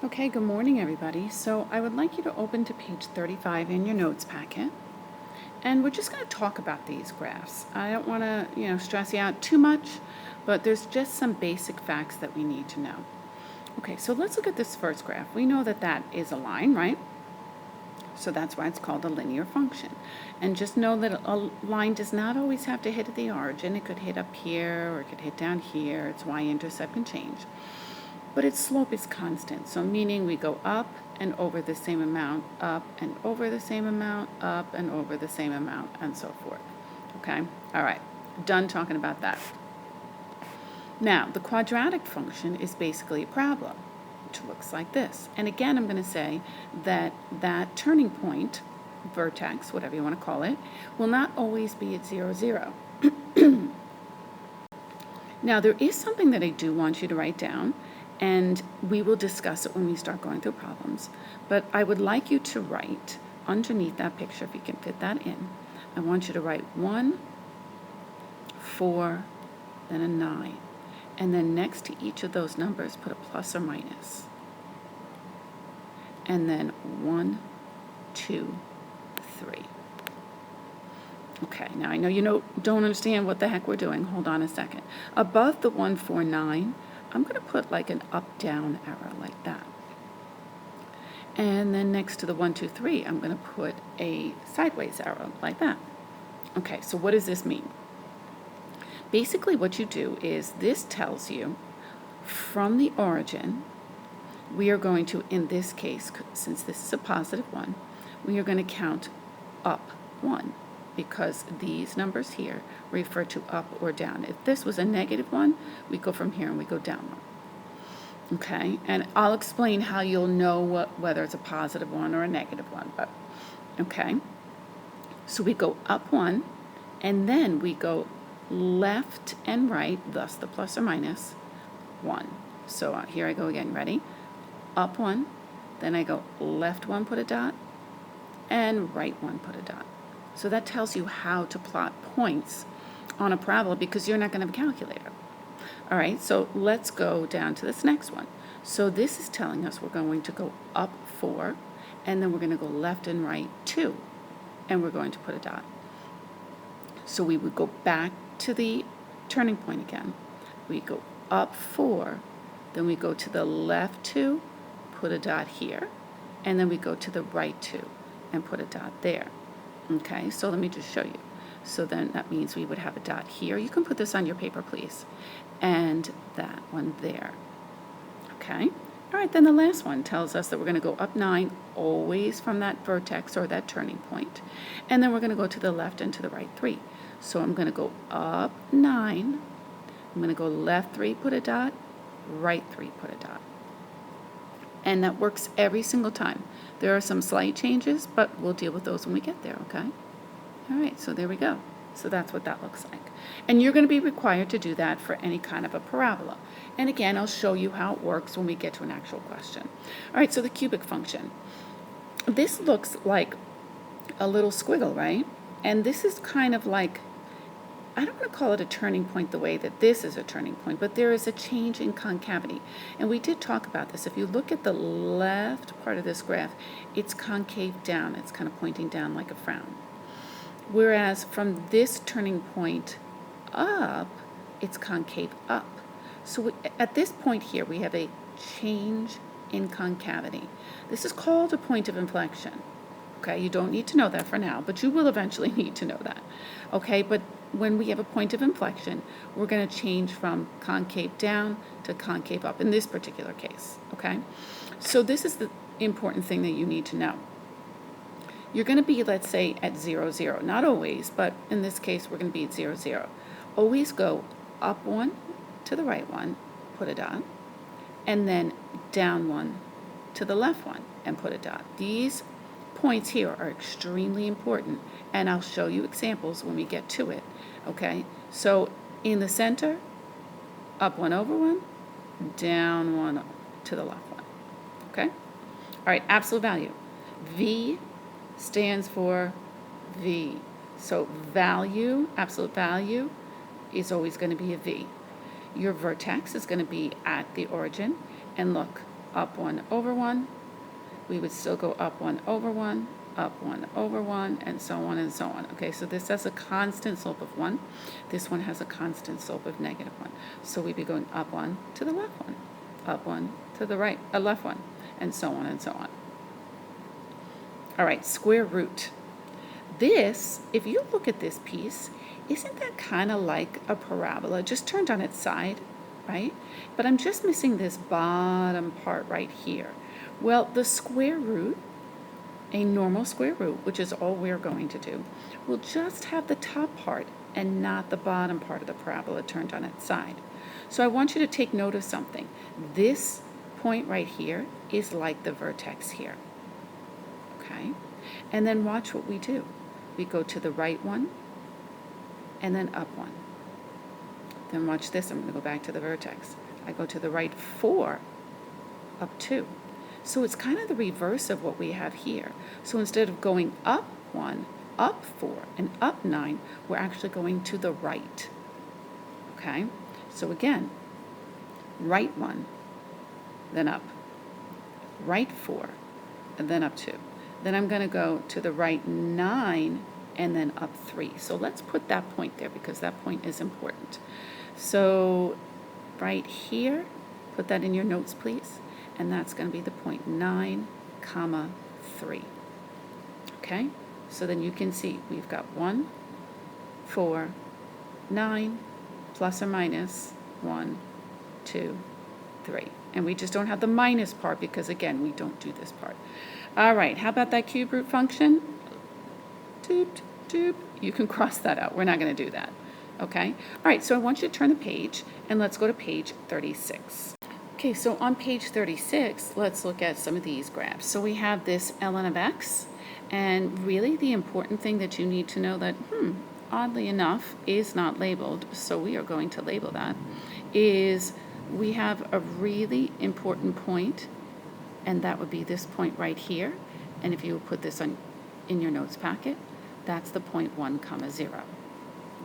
Okay, good morning, everybody. So I would like you to open to page 35 in your notes packet. And we're just going to talk about these graphs. I don't want to, stress you out too much, but there's just some basic facts that we need to know. Okay, so let's look at this first graph. We know that that is a line, right? So that's why it's called a linear function. And just know that a line does not always have to hit at the origin. It could hit up here or it could hit down here. Its y-intercept can change. But its slope is constant, so meaning we go up and over the same amount, up and over the same amount, up and over the same amount, and so forth. Okay? All right. Done talking about that. Now, the quadratic function is basically a parabola, which looks like this. And again, I'm going to say that that turning point, vertex, whatever you want to call it, will not always be at 0, 0. Now, there is something that I do want you to write down, and we will discuss it when we start going through problems. But I would like you to write underneath that picture, if you can fit that in, I want you to write 1, 4, then a 9. And then next to each of those numbers, put a plus or minus. And then 1, 2, 3. Okay, now I know you don't understand what the heck we're doing. Hold on a second. Above the 1, 4, 9, I'm going to put like an up-down arrow like that. And then next to the 1, 2, 3, I'm going to put a sideways arrow like that. Okay, so what does this mean? Basically what you do is this tells you from the origin, we are going to, in this case, since this is a positive 1, we are going to count up 1. Because these numbers here refer to up or down. If this was a negative 1, we go from here and we go down 1. Okay, and I'll explain how you'll know whether it's a positive 1 or a negative 1. But okay, so we go up 1, and then we go left and right, thus the plus or minus 1. So here I go again. Ready? Up 1, then I go left 1, put a dot, and right 1, put a dot. So that tells you how to plot points on a parabola because you're not going to have a calculator. All right, so let's go down to this next one. So this is telling us we're going to go up 4, and then we're going to go left and right 2, and we're going to put a dot. So we would go back to the turning point again. We go up 4, then we go to the left 2, put a dot here, and then we go to the right 2 and put a dot there. Okay, so let me just show you. So then that means we would have a dot here. You can put this on your paper, please. And that one there. Okay, all right, then the last one tells us that we're going to go up 9, always from that vertex or that turning point. And then we're going to go to the left and to the right 3. So I'm going to go up 9. I'm going to go left 3, put a dot, right 3, put a dot. And that works every single time. There are some slight changes, but we'll deal with those when we get there, okay? All right, so there we go. So that's what that looks like. And you're going to be required to do that for any kind of a parabola. And again, I'll show you how it works when we get to an actual question. All right, so the cubic function. This looks like a little squiggle, right? And this is kind of like, I don't want to call it a turning point the way that this is a turning point, but there is a change in concavity. And we did talk about this. If you look at the left part of this graph, it's concave down. It's kind of pointing down like a frown. Whereas from this turning point up, it's concave up. So at this point here, we have a change in concavity. This is called a point of inflection. Okay, you don't need to know that for now, but you will eventually need to know that. Okay, but when we have a point of inflection, we're going to change from concave down to concave up in this particular case. Okay, so this is the important thing that you need to know. You're going to be, let's say, at 0, 0. Not always, but in this case, we're going to be at 0, 0. Always go up 1 to the right 1, put a dot, and then down 1 to the left 1 and put a dot. These points here are extremely important, and I'll show you examples when we get to it. Okay, so in the center, up 1 over 1, down 1 to the left 1. Okay, all right, absolute value. V stands for V. So value, absolute value, is always going to be a V. Your vertex is going to be at the origin, and look, up 1 over 1. We would still go up 1 over 1, up 1 over 1, and so on and so on. Okay, so this has a constant slope of 1. This one has a constant slope of negative 1. So we'd be going up 1 to the left 1, up 1 to the right, left 1, and so on and so on. All right, square root. This, if you look at this piece, isn't that kind of like a parabola, just turned on its side, right? But I'm just missing this bottom part right here. Well, the square root, a normal square root, which is all we're going to do, will just have the top part and not the bottom part of the parabola turned on its side. So I want you to take note of something. This point right here is like the vertex here, okay? And then watch what we do. We go to the right one, and then up 1. Then watch this. I'm going to go back to the vertex. I go to the right 4, up 2. So it's kind of the reverse of what we have here. So instead of going up 1, up 4, and up 9, we're actually going to the right. Okay? So again, right 1, then up. Right 4, and then up 2. Then I'm going to go to the right 9, and then up 3. So let's put that point there because that point is important. So right here, put that in your notes, please. And that's going to be the point 9, comma 3. Okay? So then you can see we've got 1, 4, 9, plus or minus 1, 2, 3. And we just don't have the minus part because, again, we don't do this part. All right, how about that cube root function? Doop, doop. You can cross that out. We're not going to do that. Okay? All right, so I want you to turn the page, and let's go to page 36. Okay, so on page 36, let's look at some of these graphs. So we have this ln of x, and really the important thing that you need to know that, oddly enough, is not labeled, so we are going to label that, is we have a really important point, and that would be this point right here. And if you put this in your notes packet, that's the point 1, comma 0.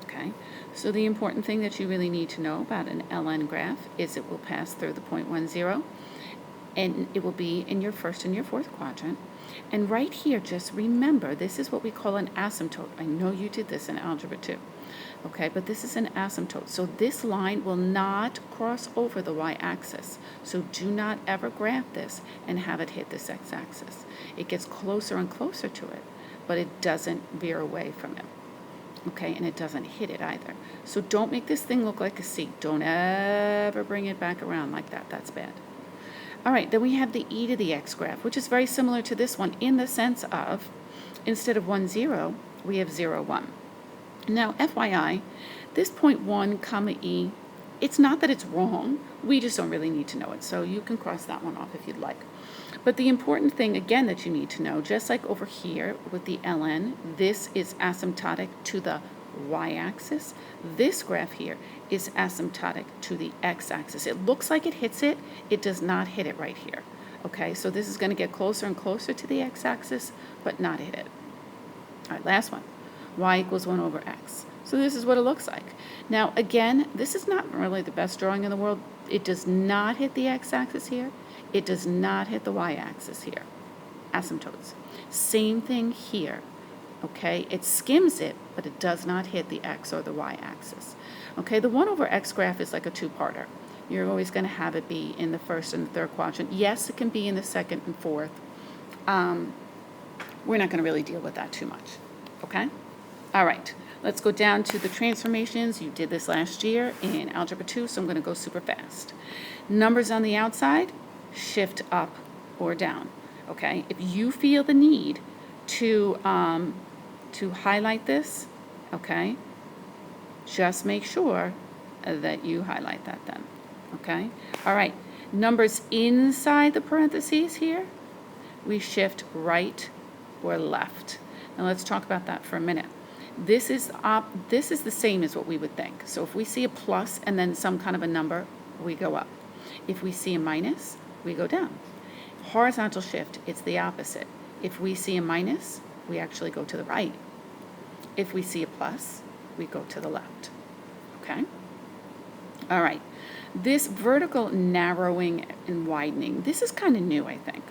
Okay, so the important thing that you really need to know about an ln graph is it will pass through the point 1, 0, and it will be in your first and your fourth quadrant. And right here, just remember, this is what we call an asymptote. I know you did this in Algebra 2. Okay, but this is an asymptote. So this line will not cross over the y-axis. So do not ever graph this and have it hit this x-axis. It gets closer and closer to it, but it doesn't veer away from it. Okay, and it doesn't hit it either. So don't make this thing look like a C. Don't ever bring it back around like that. That's bad. All right, then we have the e to the x graph, which is very similar to this one in the sense of instead of 1, 0, we have 0, 1. Now, FYI, this point 1, comma e, it's not that it's wrong. We just don't really need to know it. So you can cross that one off if you'd like. But the important thing, again, that you need to know, just like over here with the ln, this is asymptotic to the y-axis. This graph here is asymptotic to the x-axis. It looks like it hits it. It does not hit it right here. Okay, so this is going to get closer and closer to the x-axis, but not hit it. All right, last one. Y equals 1 over x. So this is what it looks like. Now, again, this is not really the best drawing in the world. It does not hit the x-axis here. It does not hit the y-axis here. Asymptotes. Same thing here. Okay, it skims it, but it does not hit the x or the y-axis. Okay, the 1 over x graph is like a two-parter. You're always going to have it be in the first and the third quadrant. Yes, it can be in the second and fourth. We're not going to really deal with that too much. Okay? All right, let's go down to the transformations. You did this last year in Algebra 2, so I'm going to go super fast. Numbers on the outside, shift up or down. Okay, if you feel the need to highlight this, okay, just make sure that you highlight that then. Okay, all right, numbers inside the parentheses here, we shift right or left. Now let's talk about that for a minute. This is the same as what we would think. So if we see a plus and then some kind of a number, we go up. If we see a minus, we go down. Horizontal shift, it's the opposite. If we see a minus, we actually go to the right. If we see a plus, we go to the left. Okay? All right. This vertical narrowing and widening, this is kind of new, I think.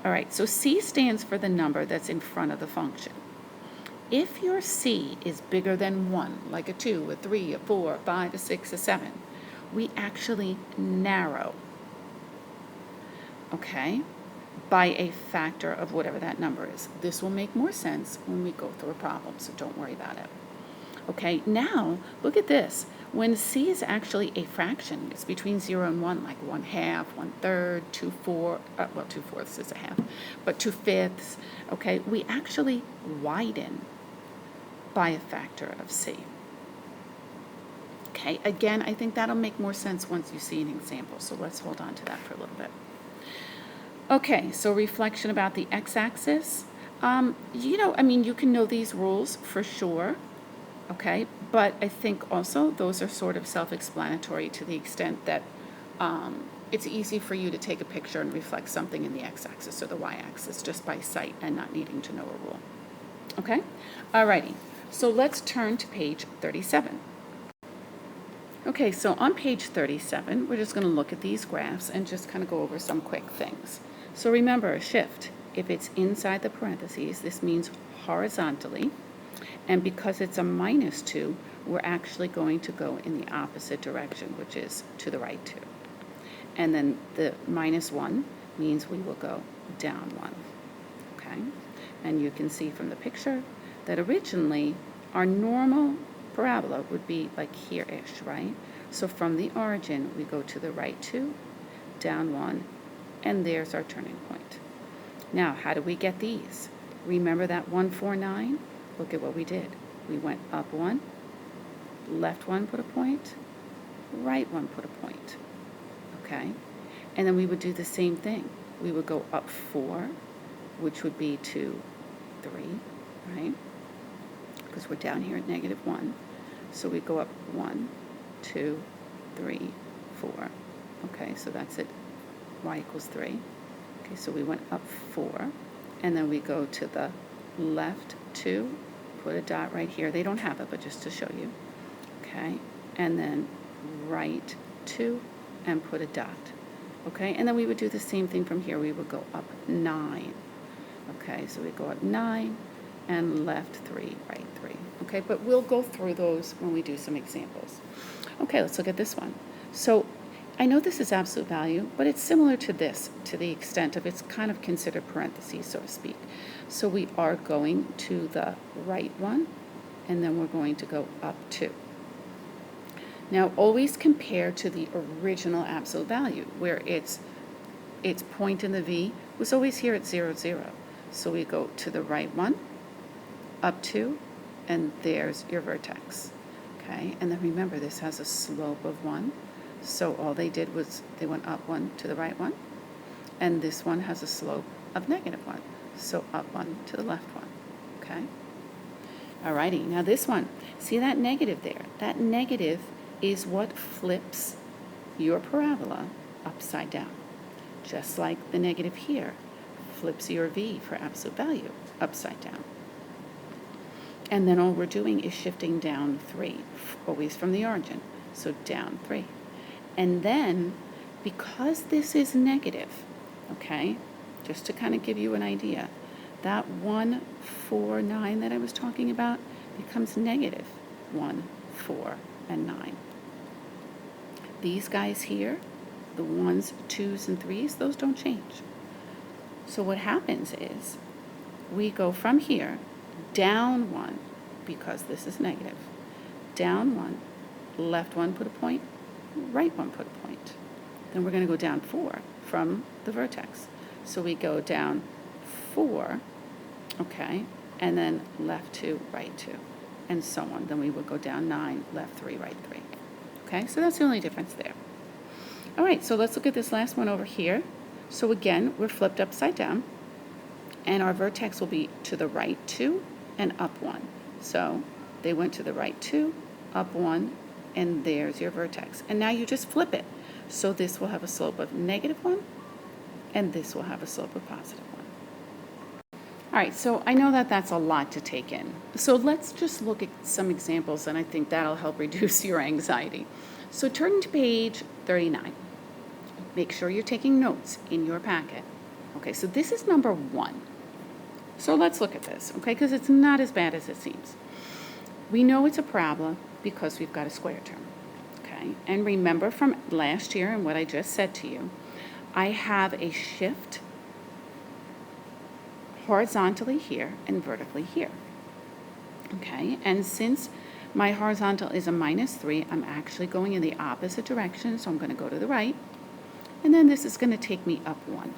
All right, so C stands for the number that's in front of the function. If your C is bigger than 1, like a 2, a 3, a 4, a 5, a 6, a 7, we actually narrow, okay, by a factor of whatever that number is. This will make more sense when we go through a problem, so don't worry about it. Okay, now look at this. When C is actually a fraction, it's between 0 and 1, like 1/2, 1/3, 2/4, well, 2/4 is a half, but 2/5, okay, we actually widen by a factor of C. Okay, again, I think that'll make more sense once you see an example, so let's hold on to that for a little bit. Okay, so reflection about the x-axis. You can know these rules for sure, okay, but I think also those are sort of self-explanatory to the extent that it's easy for you to take a picture and reflect something in the x-axis or the y-axis just by sight and not needing to know a rule. Okay, alrighty, so let's turn to page 37. Okay, so on page 37, we're just going to look at these graphs and just kind of go over some quick things. So remember, a shift, if it's inside the parentheses, this means horizontally, and because it's a -2, we're actually going to go in the opposite direction, which is to the right 2. And then the -1 means we will go down 1, okay? And you can see from the picture that originally our normal parabola would be like here-ish, right? So from the origin, we go to the right 2, down 1, and there's our turning point. Now, how do we get these? Remember that 1, 4, 9? Look at what we did. We went up 1, left 1, put a point, right 1, put a point, okay? And then we would do the same thing. We would go up 4, which would be 2, 3, right? Because we're down here at -1. So we go up 1, 2, 3, 4. Okay, so that's it. Y equals 3. Okay, so we went up 4, and then we go to the left 2, put a dot right here. They don't have it, but just to show you. Okay, and then right 2, and put a dot. Okay, and then we would do the same thing from here. We would go up 9. Okay, so we go up 9, and left 3, right 3. Okay, but we'll go through those when we do some examples. Okay, let's look at this one. So I know this is absolute value, but it's similar to this to the extent of it's kind of considered parentheses, so to speak. So we are going to the right 1, and then we're going to go up 2. Now, always compare to the original absolute value, where its point in the V was always here at 0, 0. So we go to the right 1, up 2, and there's your vertex. Okay, and then remember this has a slope of 1, so all they did was they went up 1 to the right 1, and this one has a slope of -1, so up 1 to the left 1. Okay, alrighty, now this one, see that negative there? That negative is what flips your parabola upside down, just like the negative here flips your V for absolute value upside down. And then all we're doing is shifting down 3, always from the origin, so down 3. And then, because this is negative, okay, just to kind of give you an idea, that 1, 4, 9 that I was talking about becomes negative 1, 4, and 9. These guys here, the 1s, 2s, and 3s, those don't change. So what happens is we go from here down 1, because this is negative, down 1, left 1, put a point, right 1, put a point. Then we're going to go down 4 from the vertex. So we go down 4, okay, and then left 2, right 2, and so on. Then we would go down 9, left 3, right 3. Okay, so that's the only difference there. All right, so let's look at this last one over here. So again, we're flipped upside down, and our vertex will be to the right 2 and up 1. So they went to the right 2, up 1, and there's your vertex. And now you just flip it. So this will have a slope of -1, and this will have a slope of +1. All right, so I know that that's a lot to take in. So let's just look at some examples, and I think that'll help reduce your anxiety. So turn to page 39. Make sure you're taking notes in your packet. Okay, so this is number 1. So let's look at this, okay, because it's not as bad as it seems. We know it's a parabola because we've got a square term, okay? And remember from last year and what I just said to you, I have a shift horizontally here and vertically here, okay? And since my horizontal is a -3, I'm actually going in the opposite direction, so I'm going to go to the right, and then this is going to take me up 1,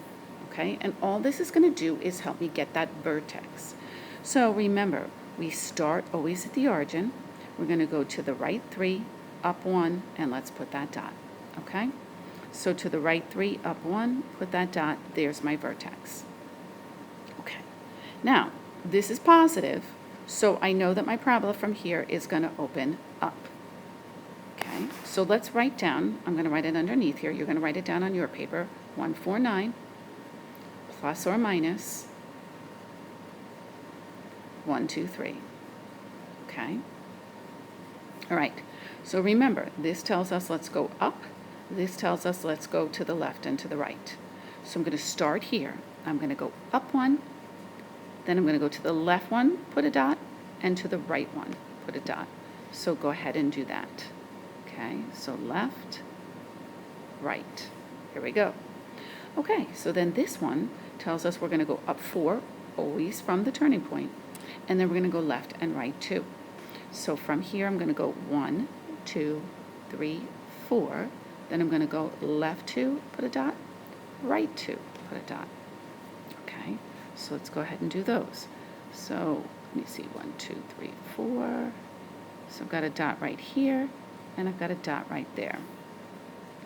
okay? And all this is going to do is help me get that vertex. So remember, we start always at the origin. We're going to go to the right 3, up 1, and let's put that dot, okay? So to the right 3, up 1, put that dot, there's my vertex. Okay, now this is positive, so I know that my parabola from here is going to open up. Okay, so let's write down, I'm going to write it underneath here, you're going to write it down on your paper, 149 plus or minus 123. Okay, all right, so remember, this tells us let's go up, this tells us let's go to the left and to the right. So I'm going to start here, I'm going to go up 1, then I'm going to go to the left one, put a dot, and to the right one, put a dot. So go ahead and do that. Okay, so left, right. Here we go. Okay, so then this one tells us we're going to go up 4, always from the turning point, and then we're going to go left and right 2. So from here I'm going to go 1, 2, 3, 4. Then I'm going to go left 2, put a dot, right 2, put a dot. Okay, so let's go ahead and do those. So let me see, 1, 2, 3, 4. So I've got a dot right here, and I've got a dot right there.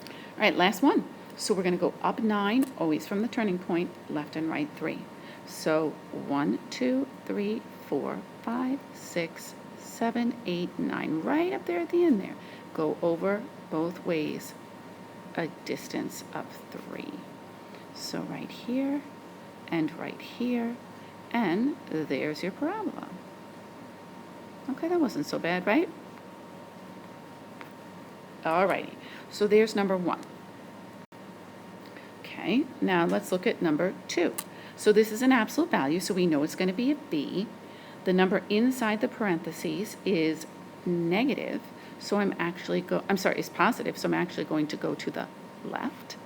All right, last one. So we're going to go up 9, always from the turning point, left and right 3. So 1, 2, 3, 4, 5, 6, 7, 8, 9, right up there at the end there. Go over both ways a distance of 3. So right here and right here, and there's your parabola. Okay, that wasn't so bad, right? Alrighty, so there's number 1. Okay, now let's look at number 2. So this is an absolute value, so we know it's going to be a b. The number inside the parentheses is negative, so is positive, so I'm actually going to go to the left,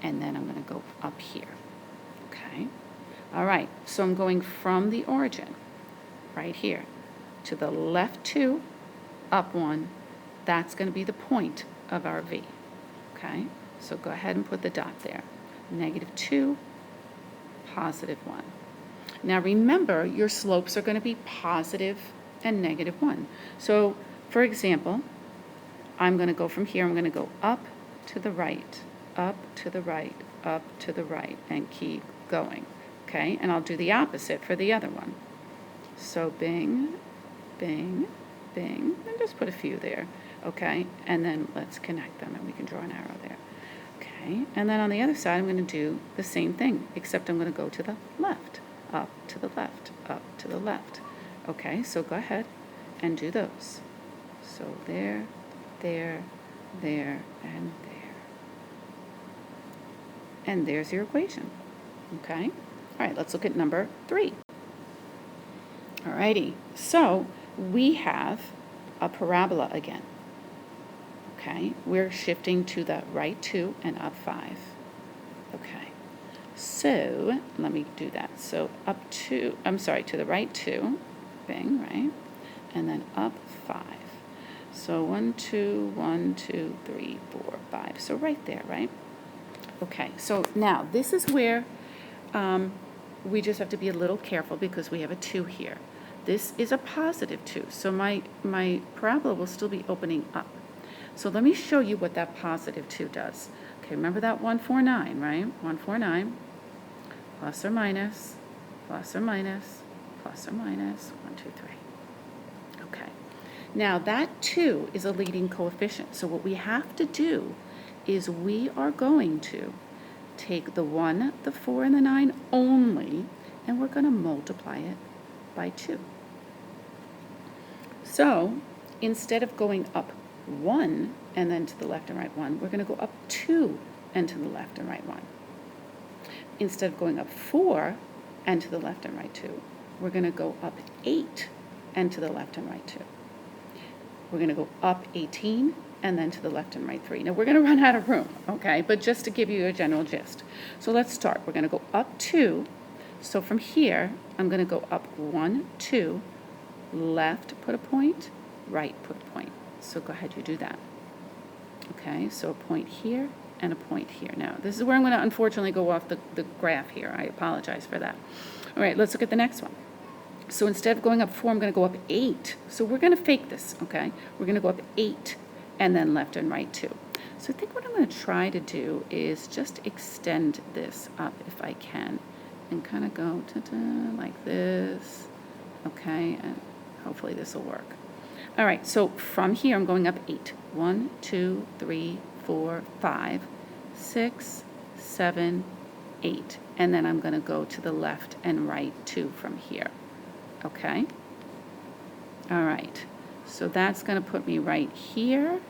and then I'm going to go up here. Okay, all right, so I'm going from the origin, right here, to the left 2, up 1. That's going to be the point of our v. Okay, so go ahead and put the dot there. -2, +1. Now remember, your slopes are going to be positive and -1. So, for example, I'm going to go from here, I'm going to go up to the right, up to the right, up to the right, and keep going. Okay, and I'll do the opposite for the other one. So bing, bing, bing, and just put a few there. Okay, and then let's connect them, and we can draw an arrow there. Okay, and then on the other side, I'm going to do the same thing, except I'm going to go to the left, up to the left, up to the left. Okay, so go ahead and do those. So there, there, there, and there. And there's your equation. Okay, all right, let's look at number 3. All righty, so we have a parabola again. Okay, we're shifting to the right 2 and up 5. Okay, so let me do that. So to the right 2, bang, right? And then up 5. So 1, 2, 1, 2, 3, 4, 5. So right there, right? Okay, so now this is where we just have to be a little careful because we have a 2 here. This is a +2, so my parabola will still be opening up. So let me show you what that +2 does. Okay, remember that 149, right? 149, plus or minus, plus or minus, plus or minus, 1, 2, 3. Okay, now that 2 is a leading coefficient. So what we have to do is we are going to take the 1, the 4, and the 9 only, and we're going to multiply it by 2. So instead of going up 1, and then to the left and right 1. We're going to go up 2 and to the left and right 1. Instead of going up 4 and to the left and right 2, we're going to go up 8 and to the left and right 2. We're going to go up 18 and then to the left and right 3. Now we're going to run out of room, okay, but just to give you a general gist. So let's start. We're going to go up 2. So from here, I'm going to go up 1, 2, left, put a point, right, put a point. So go ahead, you do that. Okay, so a point here and a point here. Now, this is where I'm going to unfortunately go off the graph here. I apologize for that. All right, let's look at the next one. So instead of going up 4, I'm going to go up 8. So we're going to fake this, okay? We're going to go up 8 and then left and right 2. So I think what I'm going to try to do is just extend this up if I can and kind of go like this, okay? And hopefully this will work. All right, so from here I'm going up 8. 1, 2, 3, 4, 5, 6, 7, 8. And then I'm going to go to the left and right 2 from here. Okay? All right. So that's going to put me right here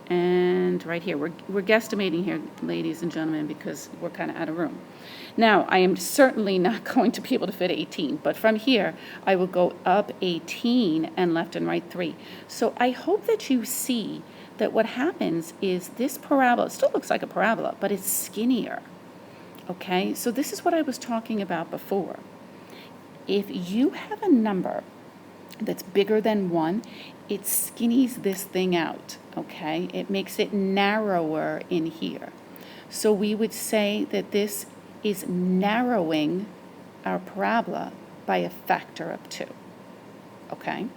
and right here. We're guesstimating here, ladies and gentlemen, because we're kind of out of room. Now, I am certainly not going to be able to fit 18, but from here, I will go up 18 and left and right 3. So I hope that you see that what happens is this parabola, it still looks like a parabola, but it's skinnier. Okay? So this is what I was talking about before. If you have a number that's bigger than 1, it skinnies this thing out, okay? It makes it narrower in here. So we would say that this is narrowing our parabola by a factor of 2, okay?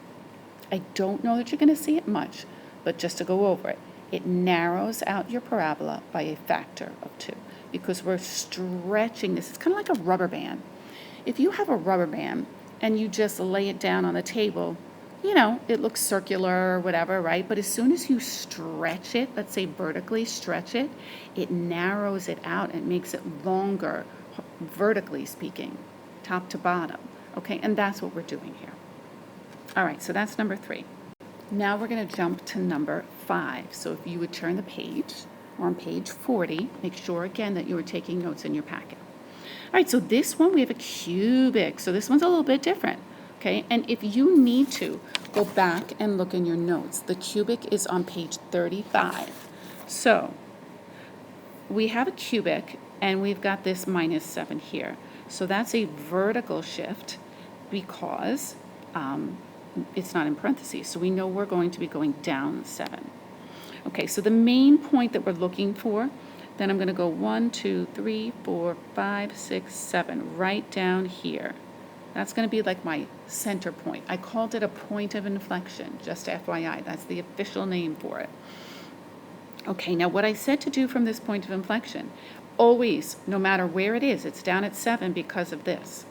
I don't know that you're going to see it much, but just to go over it, it narrows out your parabola by a factor of 2 because we're stretching this. It's kind of like a rubber band. If you have a rubber band and you just lay it down on the table, you know, it looks circular or whatever, right? But as soon as you stretch it, let's say vertically stretch it, it narrows it out and makes it longer, vertically speaking, top to bottom. Okay, and that's what we're doing here. All right, so that's number 3. Now we're going to jump to number 5. So if you would turn the page, we're on page 40. Make sure again that you are taking notes in your packet. All right, so this one we have a cubic. So this one's a little bit different, okay? And if you need to, go back and look in your notes. The cubic is on page 35. So we have a cubic, and we've got this minus 7 here. So that's a vertical shift because it's not in parentheses. So we know we're going to be going down 7. Okay, so the main point that we're looking for, then I'm going to go 1, 2, 3, 4, 5, 6, 7, right down here. That's going to be like my center point. I called it a point of inflection, just FYI. That's the official name for it. Okay, now what I said to do from this point of inflection, always, no matter where it is, it's down at 7 because of this.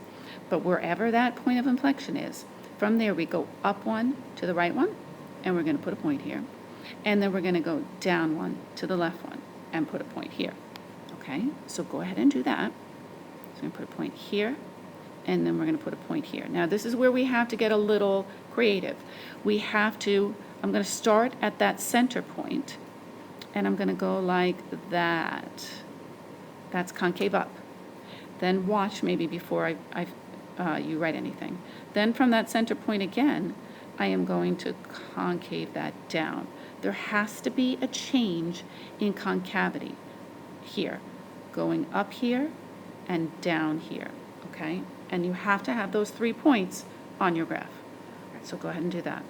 But wherever that point of inflection is, from there we go up 1 to the right 1, and we're going to put a point here. And then we're going to go down 1 to the left 1. And put a point here. Okay, so go ahead and do that. So I'm going to put a point here, and then we're going to put a point here. Now this is where we have to get a little creative. We have to, I'm going to start at that center point, and I'm going to go like that. That's concave up. Then watch maybe before you write anything. Then from that center point again, I am going to concave that down. There has to be a change in concavity here, going up here and down here, okay? And you have to have those 3 points on your graph. All right, so go ahead and do that.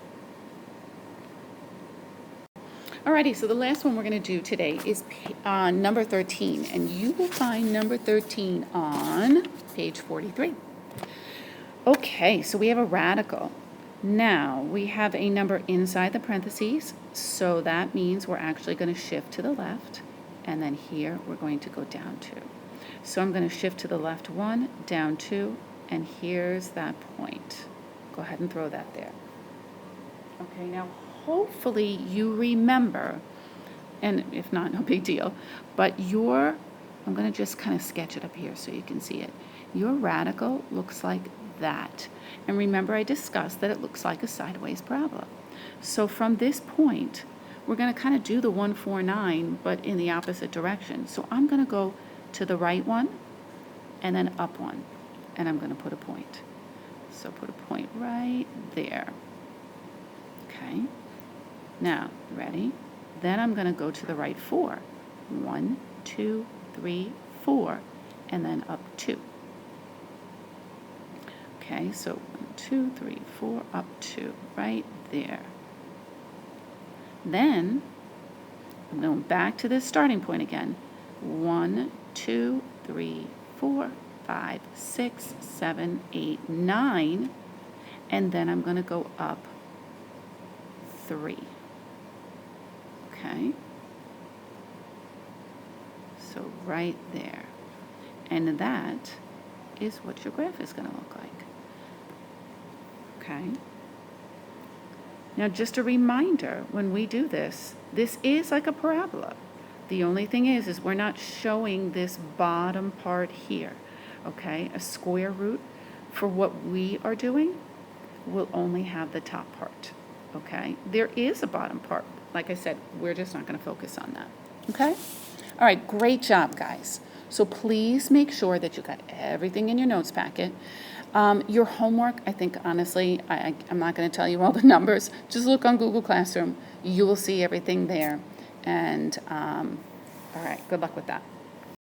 Alrighty, so the last one we're going to do today is number 13, and you will find number 13 on page 43. Okay, so we have a radical. Now, we have a number inside the parentheses, so that means we're actually going to shift to the left, and then here we're going to go down 2. So I'm going to shift to the left 1, down 2, and here's that point. Go ahead and throw that there. Okay, now hopefully you remember, and if not, no big deal, but I'm going to just kind of sketch it up here so you can see it. Your radical looks like that. And remember I discussed that it looks like a sideways parabola. So from this point, we're going to kind of do the 149, but in the opposite direction. So I'm going to go to the right one and then up one, and I'm going to put a point. So put a point right there. Okay. Now, ready? Then I'm going to go to the right 4. 1, 2, 3, 4, and then up 2. Okay, so 1, 2, 3, 4, up 2, right there. Then I'm going back to this starting point again. 1, 2, 3, 4, 5, 6, 7, 8, 9, and then I'm going to go up 3. Okay? So right there. And that is what your graph is going to look like. Okay? Now just a reminder, when we do this, this is like a parabola. The only thing is we're not showing this bottom part here. Okay? A square root for what we are doing will only have the top part. Okay? There is a bottom part. Like I said, we're just not going to focus on that. Okay? All right, great job, guys. So please make sure that you got everything in your notes packet. Your homework, I think, honestly, I'm not going to tell you all the numbers. Just look on Google Classroom. You will see everything there. And, all right, good luck with that.